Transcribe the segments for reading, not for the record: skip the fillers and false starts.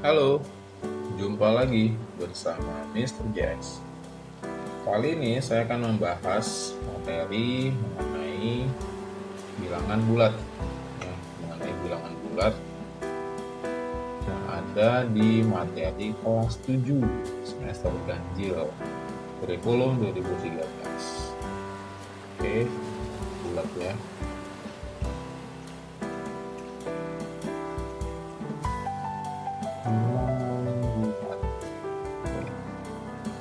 Halo, jumpa lagi bersama Mr. Jazz. Kali ini saya akan membahas materi mengenai bilangan bulat, mengenai bilangan bulat yang ada di materi kelas 7 semester ganjil kurikulum 2013. Oke, bulat ya.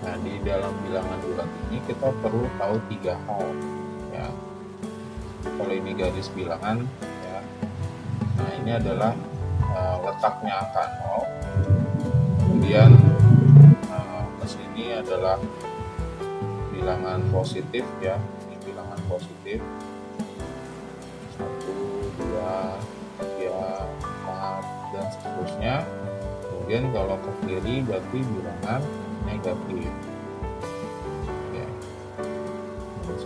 Nah, di dalam bilangan bulat ini kita perlu tahu 3 hal ya. Kalau ini garis bilangan ya. Nah, ini adalah letaknya angka 0. Kemudian ke sini adalah bilangan positif ya. Ini bilangan positif. 1, 2, 3, 4 dan seterusnya. Kemudian kalau ke kiri berarti bilangan negatif ya. 1,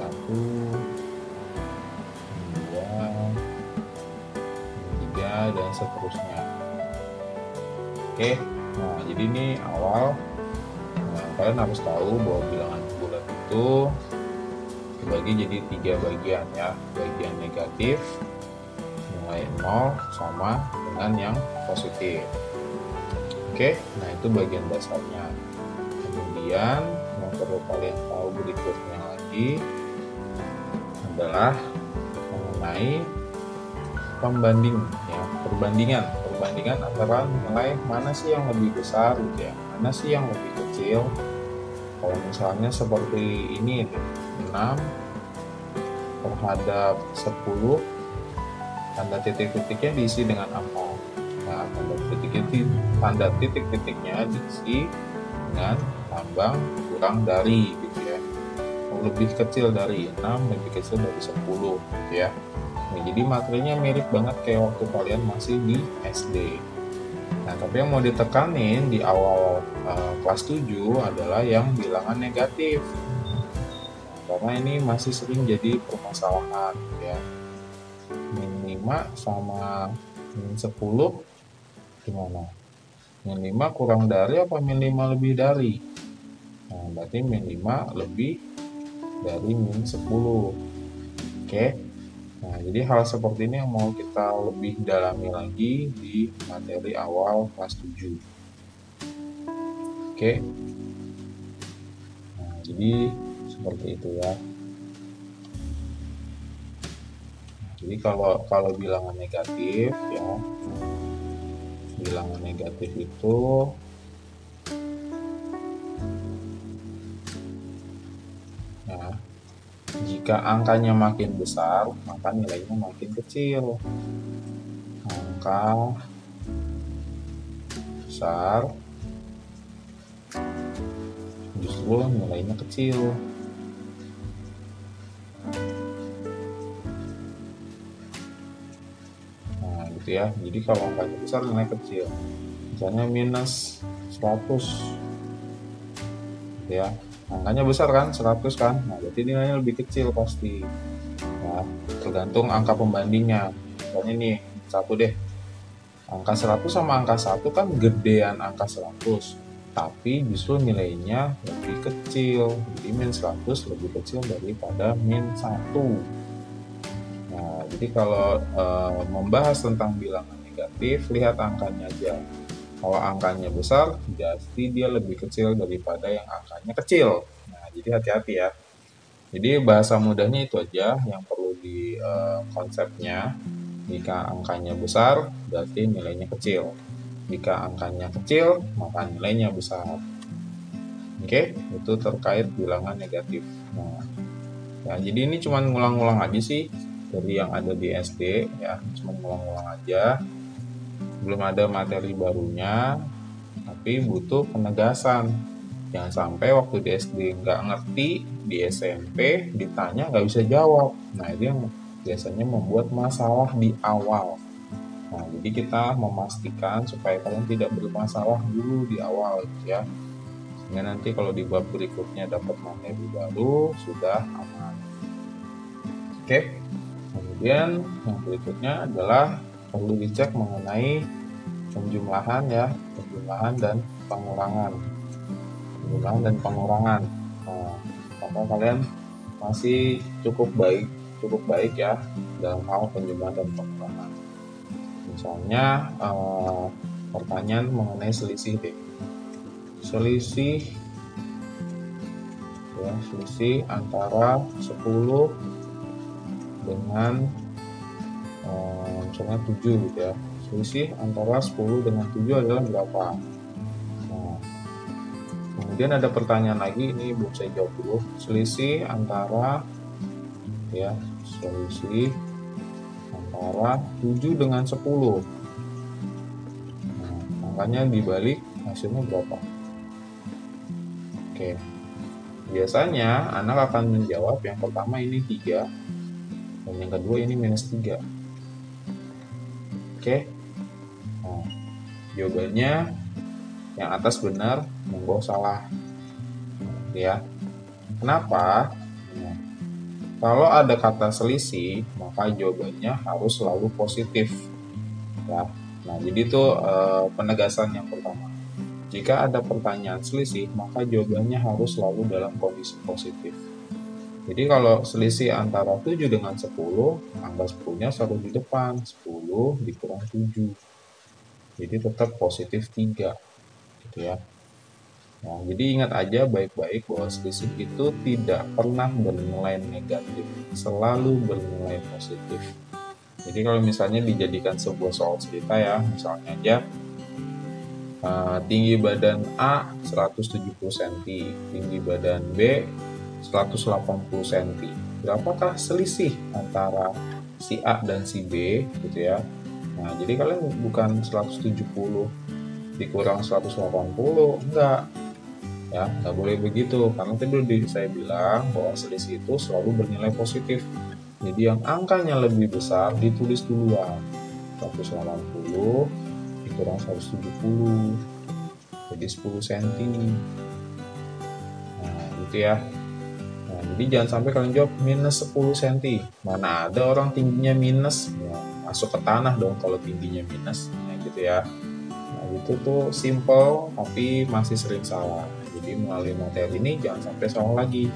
2, 3 dan seterusnya. Oke, nah jadi ini awal. Nah, kalian harus tahu bahwa bilangan bulat itu dibagi jadi 3 bagian ya. Bagian negatif nilai 0 sama dengan yang positif. Oke, nah itu bagian dasarnya. Kemudian yang perlu kalian tahu berikutnya lagi adalah mengenai perbandingan antara nilai mana sih yang lebih besar gitu ya, mana sih yang lebih kecil. Kalau misalnya seperti ini 6 terhadap 10, tanda titik-titiknya diisi dengan apa? Nah, tanda titik-titiknya diisi dengan lambang kurang dari gitu ya. Lebih kecil dari 6, lebih kecil dari 10 gitu ya. Nah, jadi materinya mirip banget kayak waktu kalian masih di SD. Nah, tapi yang mau ditekanin di awal kelas 7 adalah yang bilangan negatif. Nah, karena ini masih sering jadi permasalahan ya. Min 5 sama min 10 gimana? Min 5 kurang dari apa min 5 lebih dari? Nah, berarti min 5 lebih dari min 10. Oke. Nah, jadi hal seperti ini yang mau kita lebih dalami lagi di materi awal kelas 7. Oke. Nah, jadi seperti itu ya. Nah, jadi kalau bilangan negatif ya. Bilangan negatif itu ya, jika angkanya makin besar, maka nilainya makin kecil. Angka besar justru nilainya kecil. Nah, gitu ya. Jadi kalau angkanya besar, nilai kecil. Misalnya minus 100. Gitu ya. Angkanya besar kan, 100 kan. Nah, berarti nilainya lebih kecil pasti. Ya, tergantung angka pembandingnya. Misalnya nih, 1 deh. Angka 100 sama angka 1 kan gedean angka 100. Tapi justru nilainya lebih kecil. Jadi min 100 lebih kecil daripada min 1. Nah, jadi kalau membahas tentang bilangan negatif, lihat angkanya aja. Kalau angkanya besar, jadi dia lebih kecil daripada yang angkanya kecil. Nah, jadi hati-hati ya. Jadi bahasa mudahnya itu aja yang perlu di konsepnya. Jika angkanya besar, berarti nilainya kecil. Jika angkanya kecil, maka nilainya besar. Oke, itu terkait bilangan negatif. Nah, ya, jadi ini cuma ngulang-ngulang aja sih dari yang ada di SD ya, cuma ngulang-ngulang aja. Belum ada materi barunya, tapi butuh penegasan. Jangan sampai waktu di SD nggak ngerti, di SMP ditanya nggak bisa jawab. Nah, itu yang biasanya membuat masalah di awal. Nah, jadi kita memastikan supaya kalian tidak bermasalah dulu di awal ya. Sehingga nanti kalau di bab berikutnya dapat materi baru, sudah aman. Oke. Kemudian yang berikutnya adalah perlu dicek mengenai penjumlahan penjumlahan dan pengurangan. Penjumlahan dan pengurangan. Nah, maka kalian masih cukup baik ya dalam hal penjumlahan dan pengurangan. Misalnya pertanyaan mengenai selisih deh. Selisih antara 10 dengan misalnya 7 gitu ya. Selisih antara 10 dengan 7 adalah berapa? Nah, kemudian ada pertanyaan lagi, ini belum saya jawab dulu. Selisih antara 7 dengan 10. Nah, angkanya dibalik hasilnya berapa? Oke. Biasanya anak akan menjawab yang pertama ini 3 dan yang kedua ini -3. Oke. Nah, jawabannya yang atas benar, yang bawah salah. Ya. Kenapa? Nah, kalau ada kata selisih, maka jawabannya harus selalu positif. Ya. Nah, jadi itu penegasan yang pertama. Jika ada pertanyaan selisih, maka jawabannya harus selalu dalam kondisi positif. Jadi kalau selisih antara 7 dengan 10, angka 10-nya selalu di depan, 10 dikurang 7. Jadi tetap positif 3. Gitu ya. Nah, jadi ingat aja baik-baik bahwa selisih itu tidak pernah bernilai negatif, selalu bernilai positif. Jadi kalau misalnya dijadikan sebuah soal cerita ya, misalnya aja tinggi badan A 170 cm, tinggi badan B 180 cm. Berapakah selisih antara si A dan si B gitu ya. Nah, jadi kalian bukan 170 dikurang 180, enggak. Ya, enggak boleh begitu. Karena tadi saya bilang bahwa selisih itu selalu bernilai positif. Jadi yang angkanya lebih besar ditulis duluan. 180 dikurang 170, jadi 10 cm. Nah, gitu ya. Nah, jadi jangan sampai kalian jawab -10 cm. Mana ada orang tingginya minus, ya, masuk ke tanah dong kalau tingginya minus. Nah, gitu ya. Nah, itu tuh simple tapi masih sering salah. Jadi melalui materi ini jangan sampai salah lagi.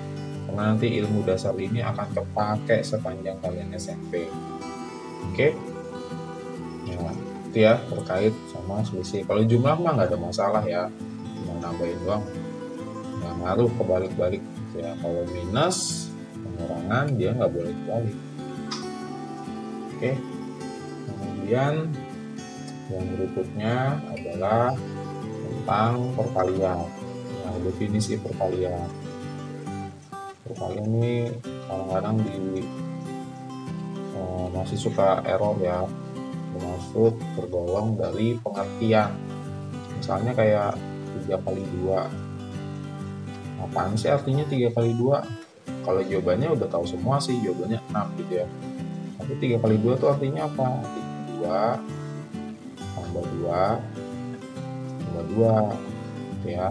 Karena nanti ilmu dasar ini akan terpakai sepanjang kalian SMP. Oke? Nah, itu ya terkait sama selisih. Kalau jumlah mah nggak ada masalah ya, cuma nambahin doang, nggak ngaruh kebalik-balik ya. Kalau minus pengurangan dia nggak boleh dibalik. Oke. Kemudian yang berikutnya adalah tentang perkalian. Nah, definisi perkalian. Perkalian ini kadang-kadang masih suka error ya. Bermaksud tergolong dari pengertian. Misalnya kayak 3 kali 2. Apaan sih artinya 3 kali 2? Kalau jawabannya udah tahu semua sih, jawabannya 6 gitu ya. Tapi 3 kali 2 itu artinya apa? 2 tambah 2 tambah 2 gitu ya.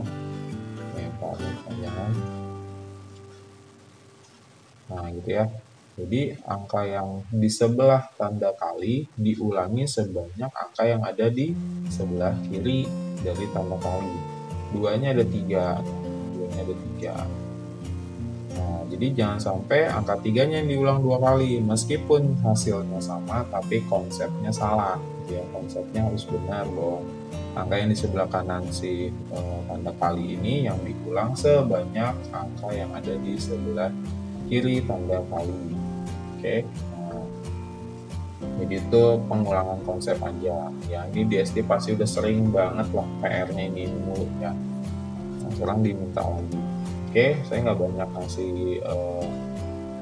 Panjangan. Nah, gitu ya. Jadi angka yang di sebelah tanda kali diulangi sebanyak angka yang ada di sebelah kiri dari tanda kali. Duanya ada 3. Nah, jadi jangan sampai angka 3-nya yang diulang 2 kali. Meskipun hasilnya sama, tapi konsepnya salah. Ya, konsepnya harus benar bahwa angka yang di sebelah kanan si tanda kali ini yang diulang sebanyak angka yang ada di sebelah kiri tanda kali. Oke. Nah, jadi itu pengulangan konsep aja ya. Ini di SD pasti udah sering banget lah PR-nya ini mulu ya. Nah, sekarang diminta lagi. Oke, saya nggak banyak kasih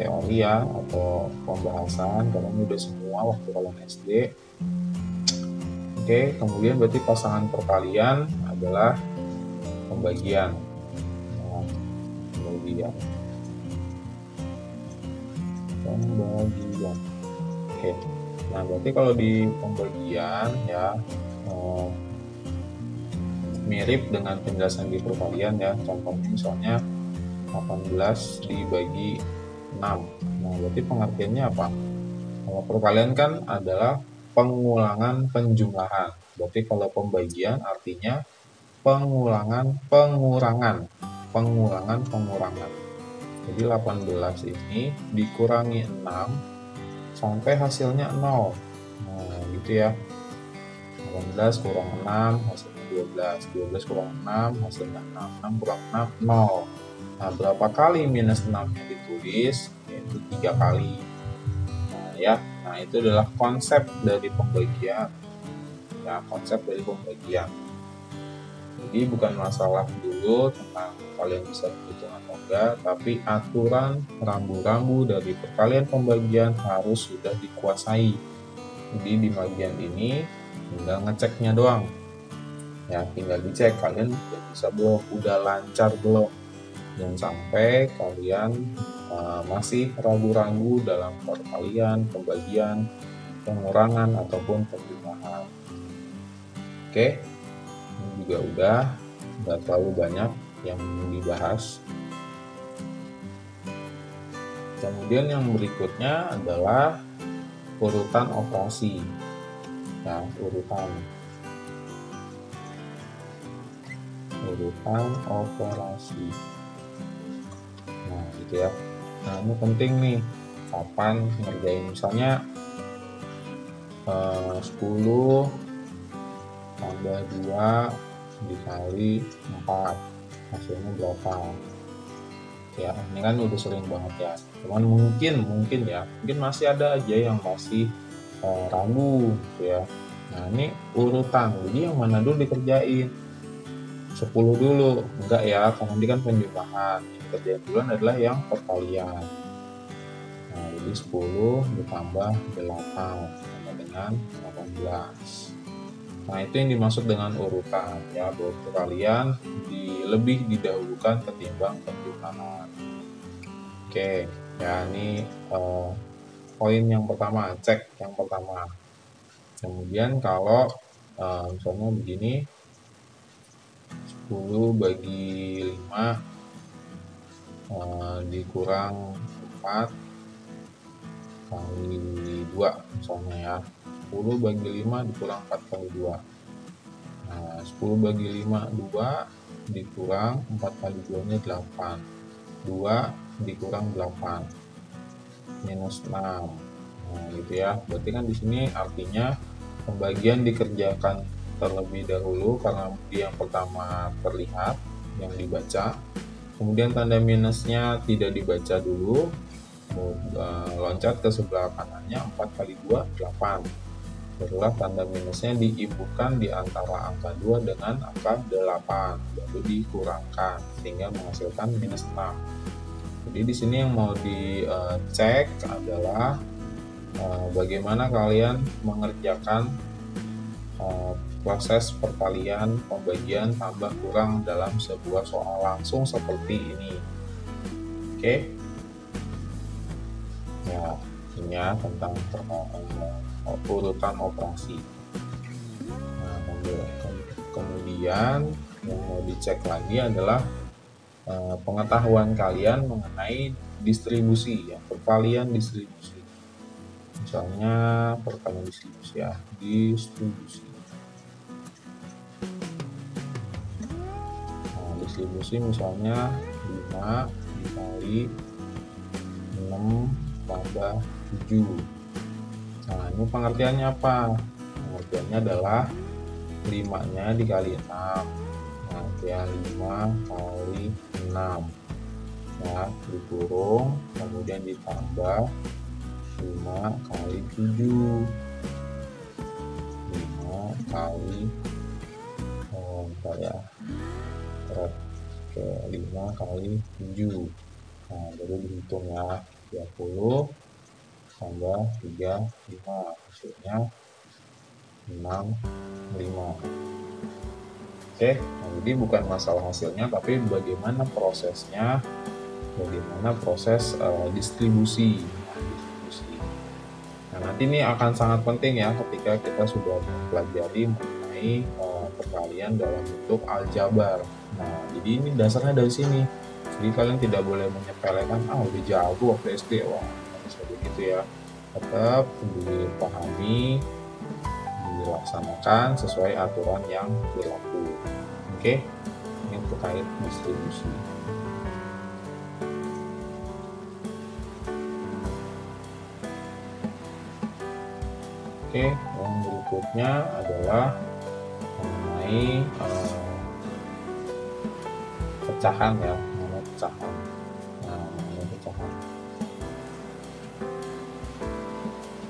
teori ya atau pembahasan karena ini udah semua waktu kalian SD. Oke, kemudian berarti pasangan perkalian adalah pembagian. Nah, pembagian. Oke, nah berarti kalau di pembagian ya mirip dengan penjelasan di perkalian ya. Contohnya misalnya 18 dibagi 6. Nah, berarti pengertiannya apa? Kalau perkalian kan adalah pengulangan penjumlahan. Berarti kalau pembagian artinya pengurangan. Jadi 18 ini dikurangi 6 sampai hasilnya 0. Nah, gitu ya. 18 kurang 6 hasilnya 12. 12 kurang 6 hasilnya 6. 6 kurang 6 0. Nah, berapa kali minus 6 yang ditulis? Yaitu 3 kali. Nah, ya. Nah, itu adalah konsep dari pembagian. Ya, konsep dari pembagian. Jadi bukan masalah dulu tentang kalian bisa berhitung atau enggak, tapi aturan rambu-rambu dari perkalian pembagian harus sudah dikuasai. Jadi di bagian ini tinggal ngeceknya doang. Ya, tinggal dicek kalian udah bisa belum, udah lancar belum. Jangan sampai kalian masih ragu-ragu dalam perkalian, pembagian, pengurangan ataupun penjumlahan. Oke. Ini juga udah terlalu banyak yang dibahas. Kemudian yang berikutnya adalah urutan operasi. Ya, urutan operasi. Nah, gitu ya. Nah, ini penting nih. Kapan ngerjain misalnya 10 tambah 2 dikali 4 hasilnya berapa ya. Ini kan udah sering banget ya, cuman mungkin masih ada aja yang masih ragu gitu ya. Nah, ini urutan, jadi yang mana dulu dikerjain? 10 dulu enggak ya, karena ini kan penjumlahan. Yang dikerjain duluan adalah yang perkalian. Nah, jadi 10 ditambah 8 sama dengan 18. Nah, itu yang dimaksud dengan urutan ya, bahwa perkalian lebih didahulukan ketimbang penjumlahan. Oke, ya ini poin yang pertama, cek yang pertama. Kemudian kalau misalnya begini, 10 bagi 5 dikurang 4 kali 2 misalnya ya. 10 bagi 5 dikurang 4 kali 2. Nah, 10 bagi 5 2 dikurang 4 kali 2 nya 8. 2 dikurang 8 minus 6. Nah, gitu ya. Berarti kan di sini artinya pembagian dikerjakan terlebih dahulu karena yang pertama terlihat yang dibaca. Kemudian tanda minusnya tidak dibaca dulu. Loncat ke sebelah kanannya, 4 kali 2 8. Setelah tanda minusnya diibukan di antara angka 2 dengan angka 8, baru dikurangkan sehingga menghasilkan minus 6. Jadi di sini yang mau dicek adalah bagaimana kalian mengerjakan proses perkalian, pembagian, tambah kurang dalam sebuah soal langsung seperti ini. Oke. Ya, ini ya tentang urutan operasi. Nah, kemudian yang mau dicek lagi adalah pengetahuan kalian mengenai distribusi ya, perkalian distribusi. Misalnya perkalian distribusi ya, distribusi. Nah, distribusi misalnya 5 dikali 6 tambah 7. Nah, ini pengertiannya apa? Pengertiannya adalah 5-nya dikali 6. Nah, ya 5 kali 6. Ya, dikurung, kemudian ditambah 5 kali 7. 5 kali bentar ya. Oke, 5 kali 7. Nah, baru dihitung ya. 30 tambah 35 hasilnya 65. Oke, nah jadi bukan masalah hasilnya tapi bagaimana prosesnya, bagaimana proses distribusi. Nah, nanti ini akan sangat penting ya ketika kita sudah mempelajari mengenai perkalian dalam bentuk aljabar. Nah, jadi ini dasarnya dari sini. Jadi kalian tidak boleh menyepelekan, udah jago waktu SD, wah seperti itu ya. Tetap dipahami, dilaksanakan sesuai aturan yang berlaku. Oke, ini terkait distribusi. Oke, yang berikutnya adalah mengenai pecahan ya, mengenai pecahan. Nah, mengenai pecahan.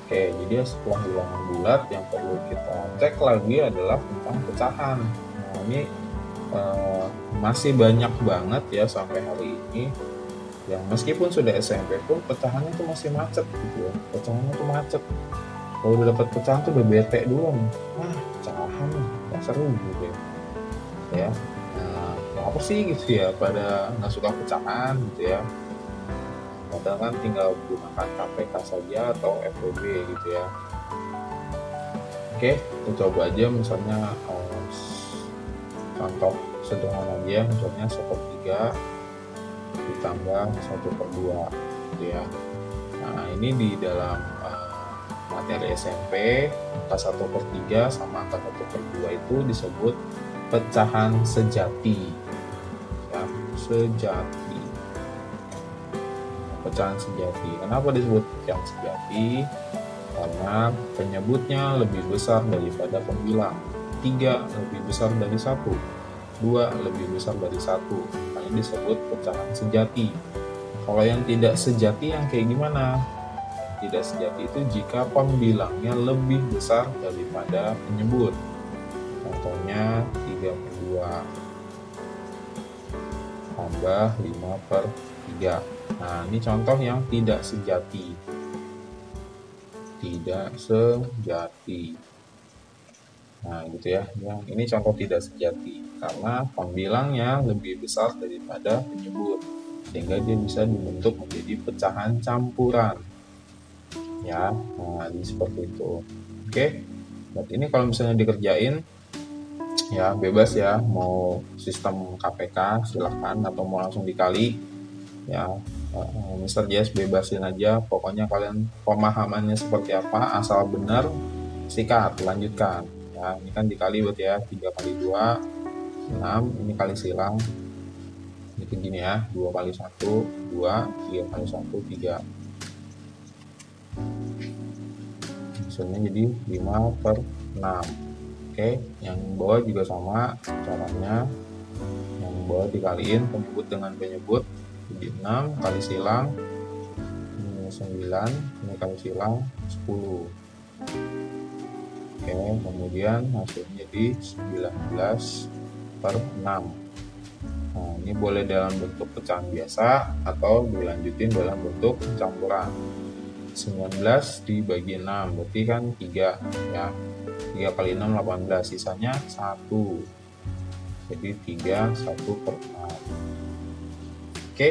Oke, jadi setelah bilangan bulat yang perlu kita cek lagi adalah tentang pecahan. Nah, ini masih banyak banget ya sampai hari ini yang meskipun sudah SMP pun pecahannya tuh masih macet gitu ya, pecahannya tuh macet. Kalau udah dapat pecahan tuh udah bete duluan, pecahan nggak seru gitu ya. Nah, apa sih gitu ya pada nggak suka pecahan gitu ya, padahal kan tinggal gunakan KPK saja atau FWB gitu ya. Oke, kita coba aja misalnya contoh sederhana aja, misalnya 1/3 ditambah 1/2 gitu ya. Nah, ini di dalam materi SMP angka 1/3 sama angka 1/2 itu disebut pecahan sejati ya, sejati. Pecahan sejati. Kenapa disebut pecahan sejati? Karena penyebutnya lebih besar daripada pembilang. 3 lebih besar dari 1, 2 lebih besar dari 1. Makanya disebut pecahan sejati. Kalau yang tidak sejati yang kayak gimana? Tidak sejati itu jika pembilangnya lebih besar daripada penyebut. Contohnya 3/2 tambah 5/3. Nah, ini contoh yang tidak sejati. Tidak sejati. Nah, gitu ya. Yang ini contoh tidak sejati karena pembilangnya lebih besar daripada penyebut, sehingga dia bisa dibentuk menjadi pecahan campuran. Ya, nah ini seperti itu. Oke. Berarti ini kalau misalnya dikerjain ya bebas ya, mau sistem KPK silahkan atau mau langsung dikali ya. Mr. Jess bebasin aja, pokoknya kalian pemahamannya seperti apa, asal benar sikat, lanjutkan ya. Ini kan dikali buat ya, 3/2 6, ini kali silang itu gini ya, 2/1 2, 3/1 3, hasilnya jadi 5/6. Oke, yang bawah juga sama caranya, yang bawah dikaliin penyebut dengan penyebut, jadi 6 kali silang ini 9, ini kali silang 10. Oke, kemudian hasilnya di 19/6. Nah, ini boleh dalam bentuk pecahan biasa atau dilanjutin dalam bentuk campuran. 19 dibagi 6 berarti kan 3 ya, 3 kali 6 18, sisanya 1, jadi 3 1/6. Oke.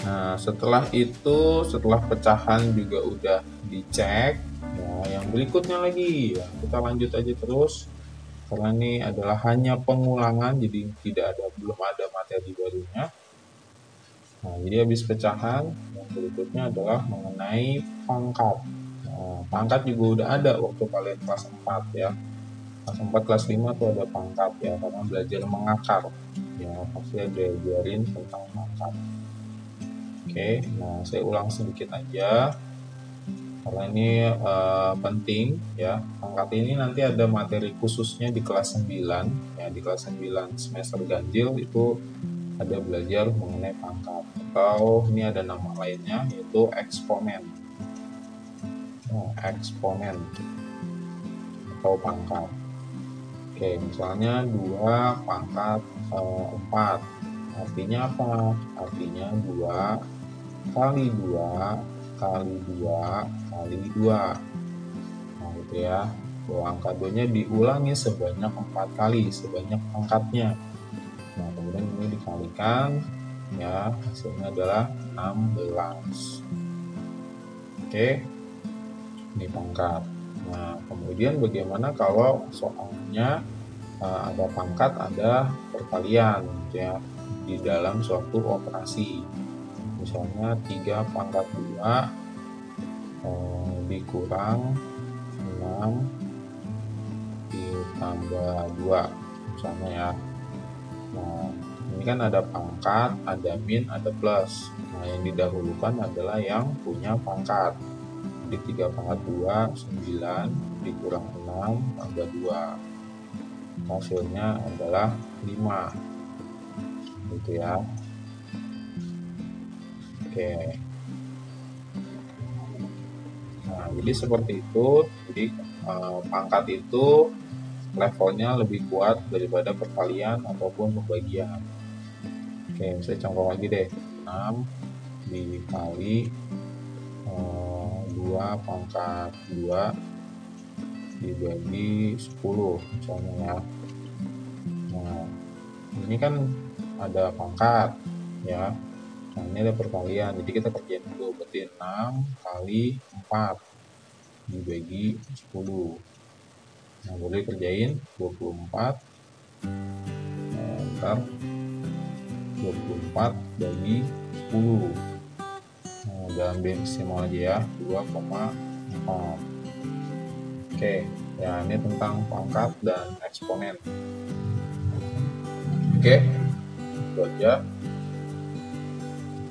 Nah, setelah itu, setelah pecahan juga udah dicek ya, yang berikutnya lagi ya, kita lanjut aja terus karena ini adalah hanya pengulangan, jadi belum ada materi barunya. Nah, jadi habis pecahan, yang berikutnya adalah mengenai pangkat. Nah, pangkat juga udah ada waktu kalian kelas 4 ya. Kelas 4, kelas 5 tuh ada pangkat ya, karena belajar mengakar. Ya, pasti ada diajarin tentang pangkat. Oke, nah saya ulang sedikit aja. Karena ini penting ya. Pangkat ini nanti ada materi khususnya di kelas 9. Ya, di kelas 9 semester ganjil itu ada belajar mengenai pangkat, atau ini ada nama lainnya yaitu eksponen. Nah, eksponen atau pangkat. Oke, misalnya 2/4 artinya apa? Artinya 2 kali 2 kali 2 kali 2. Nah, gitu ya. Bahwa angka 2-nya diulangi sebanyak 4 kali, sebanyak pangkatnya. Nah, kemudian ini dikalikan ya, hasilnya adalah 16. Oke, ini pangkat. Nah, kemudian bagaimana kalau soalnya ada pangkat, ada perkalian ya di dalam suatu operasi. Misalnya 3/2 dikurang 6 tambah 2 misalnya ya. Nah, ini kan ada pangkat, ada min, ada plus. Nah, yang didahulukan adalah yang punya pangkat. Jadi 3 pangkat 2, 9, dikurang 6, tambah 2. Hasilnya adalah 5. Gitu ya. Oke. Nah, jadi seperti itu. Jadi pangkat itu levelnya lebih kuat daripada perkalian ataupun pembagian. Oke, saya contoh lagi deh. 6 dikali 2 pangkat 2 dibagi 10 misalnya ya. Nah, ini kan ada pangkat ya. Nah, ini ada perkalian, jadi kita kerjain dulu. Berarti 6 kali 4 dibagi 10. Nah, boleh kerjain 24. Nah, ntar 24 bagi 10. Nah, dalam desimal aja ya, 2,4. Oke, ya ini tentang pangkat dan eksponen. Oke, itu aja.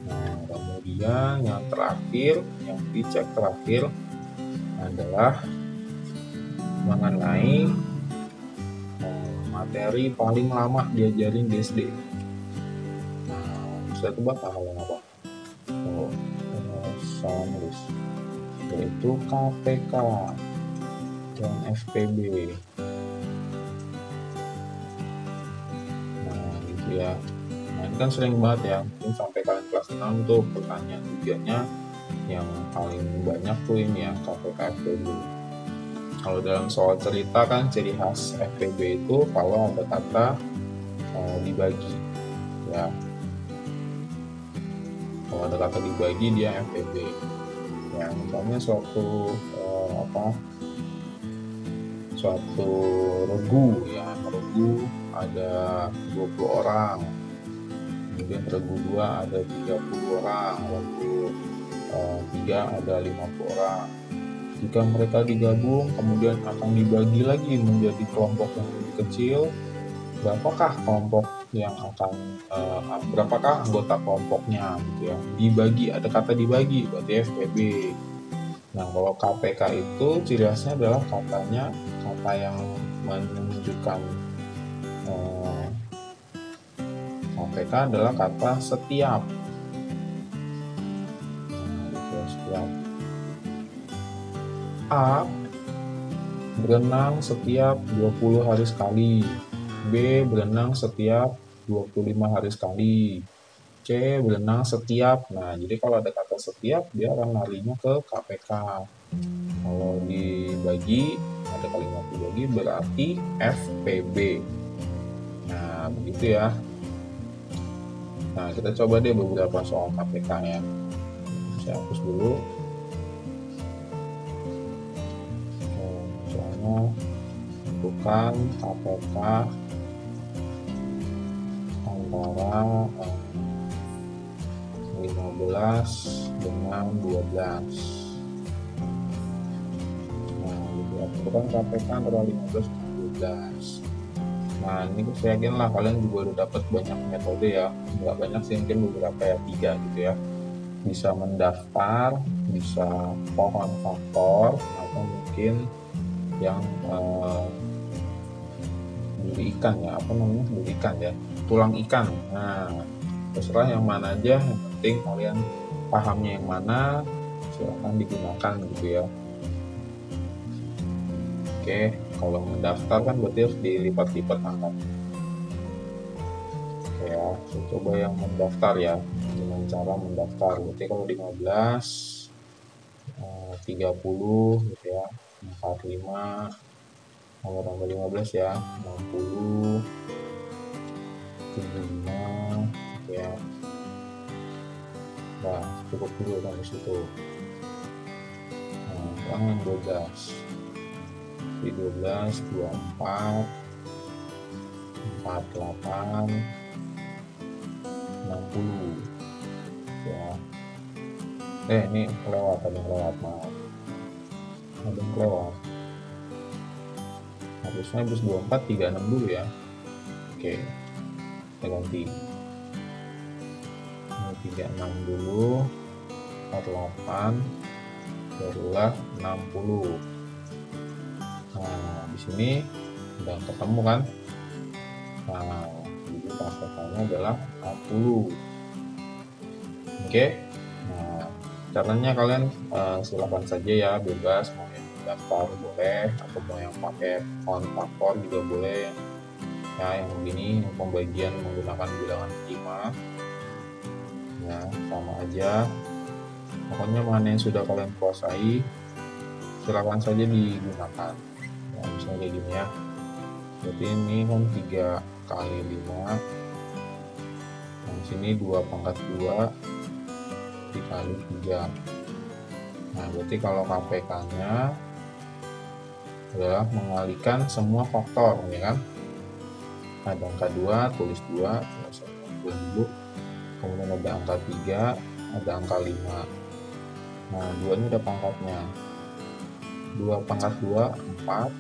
Nah, kemudian yang terakhir, yang dicek terakhir adalah mengenai materi paling lama diajarin di SD. Nah, saya tebak hal apa? Oh, salah nulis. Yaitu KPK dan FPB. Nah, gitu ya. Nah, ini kan sering banget ya, mungkin sampai kalian kelas 6 tuh pertanyaan ujiannya yang paling banyak tuh ini ya, KPK FPB. Kalau dalam soal cerita kan ciri khas FPB itu kalau ada kata dibagi ya. Kalau ada kata dibagi dia FPB. Ya, misalnya suatu suatu regu ya, regu ada 20 orang. Kemudian regu 2 ada 30 orang, regu 3 ada 50 orang. Jika mereka digabung kemudian akan dibagi lagi menjadi kelompok yang lebih kecil, berapakah kelompok yang akan berapakah anggota kelompoknya gitu ya. Dibagi, ada kata dibagi berarti FPB. Nah, kalau KPK itu ciri khasnya adalah kata yang menunjukkan KPK adalah kata setiap. Nah, gitu ya, setiap. A berenang setiap 20 hari sekali, B berenang setiap 25 hari sekali, C berenang setiap. Nah, jadi kalau ada kata setiap dia akan larinya ke KPK. Kalau dibagi, ada kalimat dibagi berarti FPB. Nah, begitu ya. Nah, kita coba deh beberapa soal KPK ya. Saya hapus dulu. Bukan KPK antara 15 dengan 12. Nah, bukan KPK antara 15 dan 12. Nah, ini saya yakin lah kalian juga udah dapat banyak metode ya. Nggak banyak sih, mungkin beberapa ya, 3 gitu ya. Bisa mendaftar, bisa pohon faktor, atau mungkin yang beli ikan ya, beli ikan ya, tulang ikan. Nah, terserah yang mana aja, yang penting kalian pahamnya yang mana, silahkan digunakan gitu ya. Oke, kalau mendaftar kan berarti harus dilipat-lipat angkanya. Oke ya, saya coba yang mendaftar ya, dengan cara mendaftar. Berarti kalau 15, 30 gitu ya, 45, tambah 15 ya, 60, 75 ya. Nah, cukup dulu sampai situ. Nah, sekarang yang 12. Di 12, 24, 48, 60 ya. Ini kelewat, ada yang kelewat, maaf. Ada yang kelewat. Harusnya bus 24 36 dulu ya. Oke, kita ganti ini 36 dulu, 48 barulah 60. Nah, di sini udah ketemu kan. Nah, jadi patokannya adalah 40. Oke. Nah, caranya kalian silakan saja ya, bebas mau yang daftar boleh atau mau yang pakai count faktor juga boleh. Ya, yang begini yang pembagian menggunakan bilangan prima. Ya, sama aja. Pokoknya mana yang sudah kalian kuasai silakan saja digunakan. Nah, misalnya kayak gini ya. Berarti ini kan 3 kali 5. Nah, sini 2 pangkat 2 dikali 3. Nah, berarti kalau KPK-nya adalah mengalihkan semua faktor, ya kan? Ada angka 2, tulis 2, dulu. Kemudian ada angka 3, ada angka 5. Nah, 2 ini udah pangkatnya. 2 pangkat 2, 4.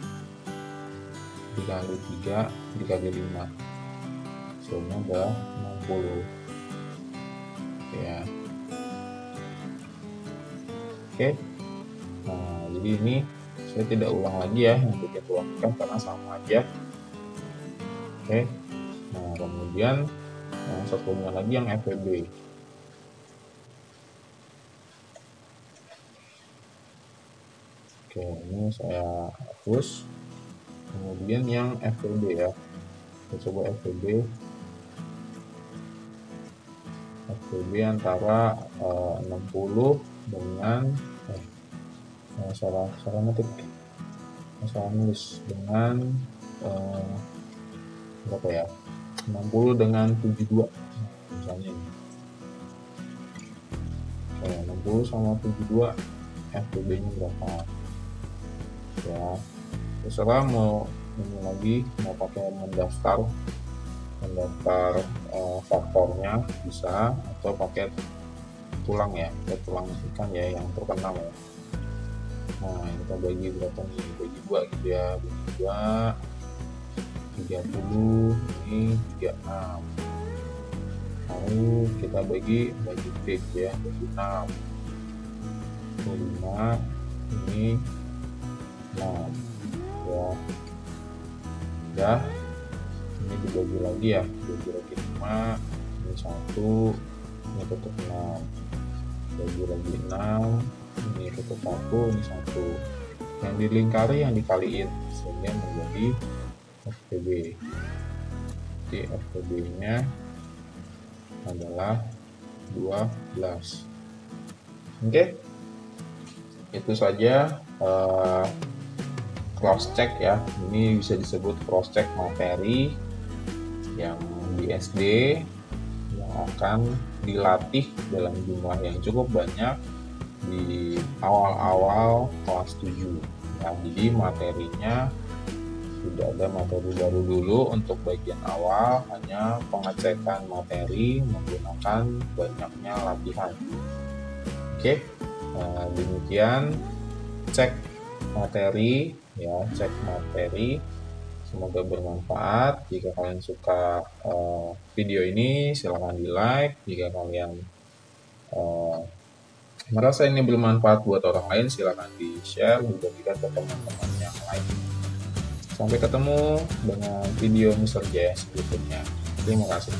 Dikali 3, dikali 5. Hasilnya udah 60. Ya. Oke. Nah, jadi ini saya tidak ulang lagi ya yang bikin tuangkan karena sama aja. Oke. Nah, kemudian yang satunya lagi yang FEB. Oke, ini saya hapus. Kemudian yang FEB ya. Kita coba FEB. FEB antara 60 dengan salah ngetik, salah nulis, dengan berapa ya, 60 dengan 72 misalnya ini. Oke, 60 sama 72 FEB nya berapa ya, terserah mau ini lagi, mau pakai mendaftar faktornya bisa, atau pakai tulang ya, tulang ikan ya yang terkenal ya. Nah, ini kita bagi berapa nih, bagi 2 gitu ya, bagi 2 30, ini 36. Lalu kita bagi fix ya, bagi 6, 5, ini 6 ya. Udah, ini dibagi lagi ya, bagi lagi 5, ini 1, ini tetap 6, bagi lagi 6, ini tetap 1, ini 1. Yang dilingkari yang dikaliin sehingga menjadi FEB. Jadi FEB nya adalah 12. Oke, itu saja cross check ya. Ini bisa disebut cross check materi yang di SD yang akan dilatih dalam jumlah yang cukup banyak di awal-awal kelas 7 ya. Jadi materinya tidak ada materi baru dulu untuk bagian awal, hanya pengecekan materi menggunakan banyaknya latihan. Oke, nah, demikian cek materi ya, cek materi. Semoga bermanfaat. Jika kalian suka video ini silahkan di like. Jika kalian merasa ini bermanfaat buat orang lain, silahkan di share, dibagikan ke teman-teman yang lain. Sampai ketemu dengan video Mr. J selanjutnya. Terima kasih.